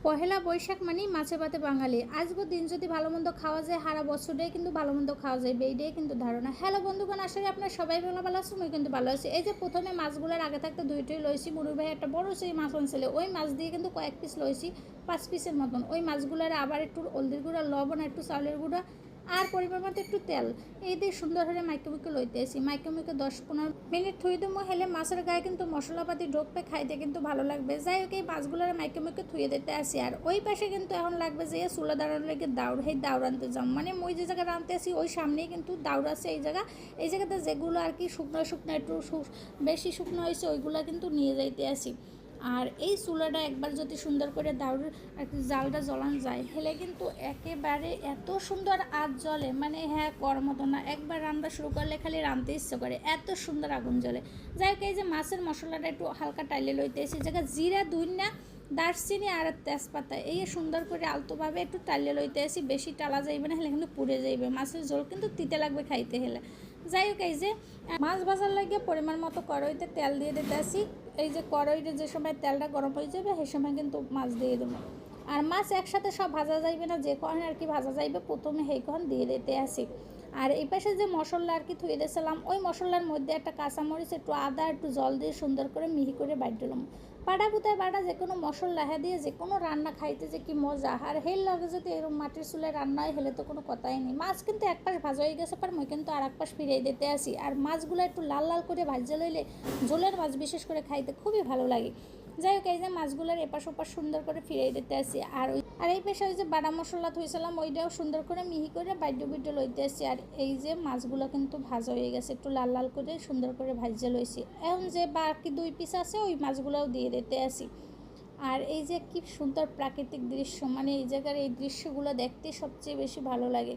পহেলা বৈশাখ মানেই মাছে ভাতে বাঙালি। আজকের দিন যদি ভালো মন্দ খাওয়া যায়, সারা বছরটাই কিন্তু ভালো মন্দ খাওয়া যায়, এইটাই কিন্তু ধারণা। হ্যালো বন্ধুগণ, আসলে আপনার সবাই ভালো আছো, আমি কিন্তু ভালো আছি। এই যে প্রথমে মাছগুলোর আগে থাকতে দুইটাই লইছি, মুরুই ভাই একটা বড় সেই মাছ আনছিল, ওই মাছ দিয়ে কিন্তু কয়েক পিস লইছি, 5 পিসের মতন। ওই মাছগুলোর আবার একটু হলদির গুঁড়া, লবণ, একটু চাউলের গুঁড়া আর পরিমাণ মতো একটু তেল এই দিয়ে সুন্দর হয়ে মাইকে লইতে আসি। মাইকে 10-15 মিনিট থুই দেবো, হেলে মাছের গায়ে কিন্তু মশলাপাতি ঢোকবে, খাইতে কিন্তু ভালো লাগবে। যাই হোক, এই মাছগুলোর মাইকে থুয়ে দিতে আসি। আর ওই পাশে কিন্তু এখন লাগবে যে চুলা দাঁড়ানোর লেগে দাউড়, সেই দাউড় আনতে যাম। মানে মই যে জায়গায় রাঁধতে আসি ওই সামনেই কিন্তু দাউড় আছে। এই জায়গাতে যেগুলো আর কি শুকনো একটু বেশি শুকনো হয়েছে ওইগুলো কিন্তু নিয়ে যাইতে আসি। আর এই চুলাটা একবার যদি সুন্দর করে দাউড়ের আর কি জালটা জ্বলানো যায়, হেলে কিন্তু একেবারে এত সুন্দর আঁচ জ্বলে, মানে হ্যাঁ কর মতো না। একবার রান্না শুরু করলে খালি রাঁধতে ইচ্ছে করে, এত সুন্দর আগুন জ্বলে। যাই হোক, এই যে মাছের মশলাটা একটু হালকা টাইলে লইতে এসে জায়গায় জিরা, দুইনা, দারচিনি আর তেজপাতা এই সুন্দর করে আলতোভাবে একটু টাইলে লইতে আসি। বেশি টালা যাইবে না, হেলে কিন্তু পুড়ে যাইবে। মাছের ঝোল কিন্তু তিতে লাগবে খাইতে হেলে। যাই হোক, এই যে মাছ ভাজার লাগে পরিমাণ মতো কড়াইতে তেল দিয়ে দিতে আসি। এই যে কড়াইতে যে সময় তেলটা গরম হয়ে যাবে সেই সময় কিন্তু মাছ দিয়ে দেবো। আর মাছ একসাথে সব ভাজা যাইবে না, যে কখন আর কি ভাজা যাইবে প্রথমে সেই কখন দিয়ে দিতে আসি। আর এই পাশে যে মশলা আর কি ধুয়ে দিয়েছিলাম, ওই মশলার মধ্যে একটা কাঁচামরিচ, একটু আদা, একটু জল দিয়ে সুন্দর করে মিহি করে বাইট দিলাম। পাটা পুতায় বাটা যে কোনো মশলা দিয়ে যে কোনো রান্না খাইতে যে কি মজা। আর হেল লাগে যদি এরকম মাটির চুলায় রান্না হয়, হেলে তো কোনো কথাই নেই। মাছ কিন্তু এক পাশ ভাজা হয়ে গেছে, পর মই কিন্তু আর এক পাশ ফিরিয়ে দিতে আসি। আর মাছগুলো একটু লাল লাল করে ভাজা লইলে ঝোলের মাছ বিশেষ করে খাইতে খুবই ভালো লাগে। যাই হোক, এই যে মাছগুলোর এপাশ ওপাশ সুন্দর করে ফিরিয়ে দিতে আসি। আর এই পেশে ওই যে বাটা মশলা থইছিলাম ওইটাও সুন্দর করে মিহি করে বাইডে লইতে আসি। আর এই যে মাছগুলো কিন্তু ভাজা হয়ে গেছে, একটু লাল লাল করে সুন্দর করে ভাজা লইছি। এখন যে বাকি 2 পিস আছে ওই মাছগুলোও দিয়ে দিতে আসি। আর এই যে কি সুন্দর প্রাকৃতিক দৃশ্য, মানে এই জায়গার এই দৃশ্যগুলো দেখতে সবচেয়ে বেশি ভালো লাগে।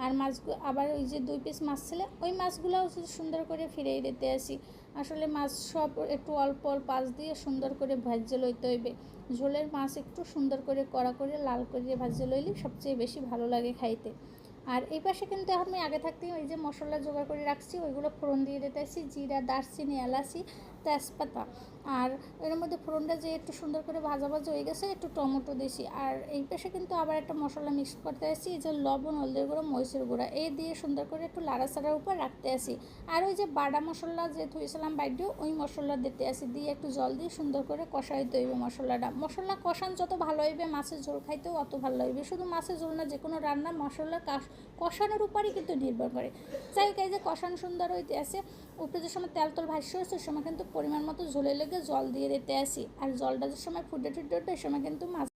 আর মাছগুলো আবার ওই যে 2 পিস মাছ ছিল, ওই মাছগুলোও সুন্দর করে ফিরিয়ে দিতে আসি। আসলে মাছ সব একটু অল্প অল্প আঁচ দিয়ে সুন্দর করে ভাজে লইতে হইবে। ঝোলের মাছ একটু সুন্দর করে কড়া করে লাল করে ভাজে লইলে সবচেয়ে বেশি ভালো লাগে খাইতে। আর এই পাশে কিন্তু এখন আমি আগে থাকতেই ওই যে মশলা জোগাড় করে রাখছি, ওইগুলো ফোড়ন দিয়ে দিতেছি। জিরা, দারচিনি, এলাচি, তেজপাতা। আর এর মধ্যে ফোড়নটা যে একটু সুন্দর করে ভাজা হয়ে গেছে, একটু টমেটো দিয়েছি। আর এই পাশে কিন্তু আবার একটা মশলা মিক্স করতে আসি, এই যে লবণ, হলদির গুঁড়ো, মরিচের গুঁড়া এই দিয়ে সুন্দর করে একটু লাড়াচাড়ার উপর রাখতে আসি। আর ওই যে বাটা মশলা যে ধুয়েছিলাম বাইরেও, ওই মশলা দিতে আসি, দিয়ে একটু জল দিয়ে সুন্দর করে কষাইতে হইবে মশলাটা। মশলা কষান যত ভালো হইবে মাছের ঝোল খাইতেও অত ভালো হইবে। শুধু মাছের ঝোল না, যে কোনো রান্না মশলার কষানোর উপরই কিন্তু নির্ভর করে। যাই হোক, এই যে কষানো সুন্দর হইতে আসে, উপরে যে সময় তেল ভাসি হচ্ছে ওই সময় কিন্তু পরিমাণ মতো ঝোলে লেগে জল দিয়ে দিতে আসি। আর জলটা যে সময় ফুটে ওঠে ওই সময় কিন্তু মাছ